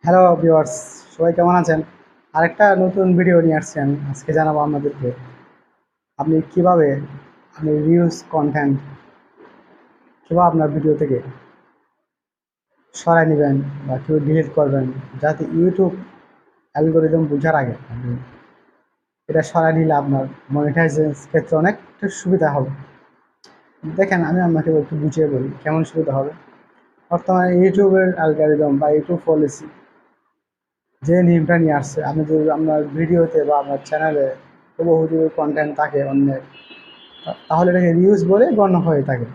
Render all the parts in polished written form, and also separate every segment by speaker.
Speaker 1: Hello viewers, সবাই কেমন আছেন? আরেকটা নতুন ভিডিও নিয়ে আসছি। আমি আজকে জানাবো আপনাদেরকে আপনি কিভাবে আপনি রিউজ কন্টেন্ট কিভাবে আপনার ভিডিও থেকে সরাই নেবেন বা কেউ ডিলিট করবেন, যাতে ইউটিউব অ্যালগোরিদম বোঝার আগে আপনি এটা সরাই নিলে আপনার মনিটাইজেশন ক্ষেত্রে অনেকটা সুবিধা হবে। দেখেন, আমি আপনাকে একটু বুঝিয়ে বলি কেমন সুবিধা হবে। বর্তমানে ইউটিউবের অ্যালগোরিদম বা ইউটিউব পলিসি যে নিয়মটা নিয়ে আসছে, আপনি যদি আপনার ভিডিওতে বা আপনার চ্যানেলে হুবহু যদি কন্টেন্ট থাকে অন্যের, তাহলে এটাকে রিউজ বলে গণ্য হয়ে থাকে।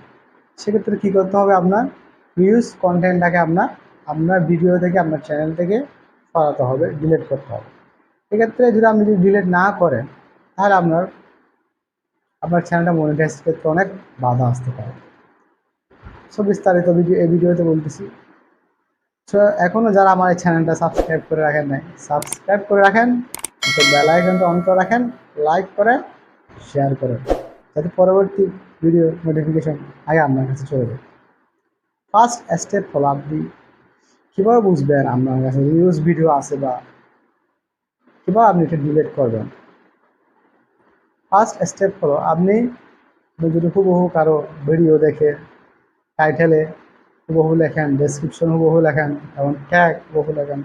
Speaker 1: সেক্ষেত্রে কী করতে হবে, আপনার রিউজ কন্টেন্টটাকে আপনার আপনার ভিডিও থেকে আপনার চ্যানেল থেকে সরাতে হবে, ডিলিট করতে হবে। এক্ষেত্রে যদি আপনি যদি ডিলিট না করেন, তাহলে আপনার আপনার চ্যানেলটা মনিটাইজ করতে অনেক বাধা আসতে পারে। সো বিস্তারিত এই ভিডিওতে বলতেছি। সো এখনও যারা আমার এই চ্যানেলটা সাবস্ক্রাইব করে রাখেন নাই, সাবস্ক্রাইব করে রাখেন, তো বেল আইকনটা অন করে রাখেন, লাইক করে শেয়ার করেন, যাতে পরবর্তী ভিডিও নোটিফিকেশন আগে আপনার কাছে চলে যায়। ফার্স্ট স্টেপ হলো, আপনি কীভাবে বুঝবেন আপনার কাছে রিউজ ভিডিও আছে বা কীভাবে আপনি এটা ডিলিট করবেন। ফার্স্ট স্টেপ হলো, আপনি যদি হুবহু কারো ভিডিও দেখে টাইটেলে হুবহু লেখেন, ডেসক্রিপশন হুবহু লেখেন এবং ট্যাগ হুবহু লেখেন,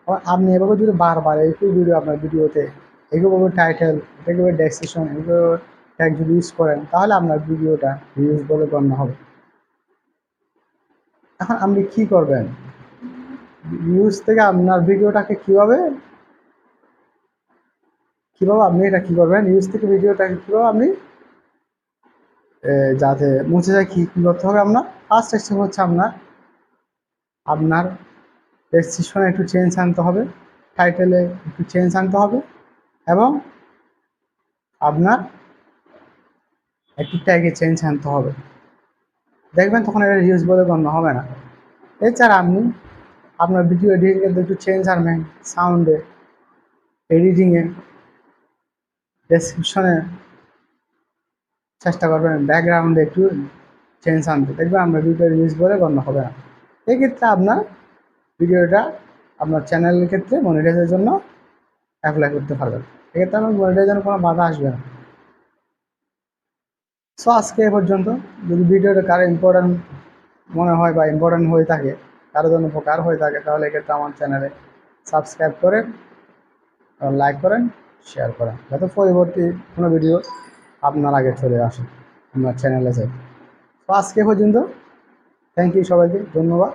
Speaker 1: এবং আপনি এভাবে যদি বারবার একই ভিডিও আপনার ভিডিওতে এইভাবে টাইটেল, এইভাবে ডেসক্রিপশন, এইভাবে ট্যাগ যদি ইউজ করেন, তাহলে আপনার ভিডিওটা রিউজ বলে গণ্য হবে। এখন আপনি কী করবেন, রিউজ থেকে আপনার ভিডিওটাকে কীভাবে আপনি এটা কী করবেন, রিউজ থেকে ভিডিওটাকে কীভাবে আপনি যাতে মুছে যায়, কী করতে হবে আপনার। ফার্স্ট স্টেপ হচ্ছে আপনার ডেসক্রিপশনে একটু চেঞ্জ আনতে হবে, টাইটেলে একটু চেঞ্জ আনতে হবে, এবং আপনার একটু ট্যাগে চেঞ্জ আনতে হবে। দেখবেন তখন এটা রিউজ বলে গণ্য হবে না। এছাড়া আপনি আপনার ভিডিও এডিটিংয়ে একটু চেঞ্জ আনবেন, সাউন্ডে, এডিটিংয়ে, ডেসক্রিপশনে চেষ্টা করবেন ব্যাকগ্রাউন্ডে একটু চেঞ্জ আনতে, দেখবেন আপনার ভিডিও রিউজ বলে গণ্য হবে না। এক্ষেত্রে আপনার ভিডিওটা আপনার চ্যানেলের ক্ষেত্রে মনিটাইজের জন্য অ্যাপ্লাই করতে পারবেন। এক্ষেত্রে আপনার মনিটাইজেশনের কোনো বাধা আসবে না। সো আজকে এ পর্যন্ত। যদি ভিডিওটা কারো ইম্পর্ট্যান্ট মনে হয় বা ইম্পর্ট্যান্ট হয়ে থাকে, কারো জন্য উপকার হয়ে থাকে, তাহলে এক্ষেত্রে আমার চ্যানেলে সাবস্ক্রাইব করেন, লাইক করেন, শেয়ার করেন, যাতে পরবর্তী কোনো ভিডিও আপনার আগে চলে আসে আপনার চ্যানেলে যায়। তো আজকে পর্যন্ত। থ্যাংক ইউ সবাইকে, ধন্যবাদ।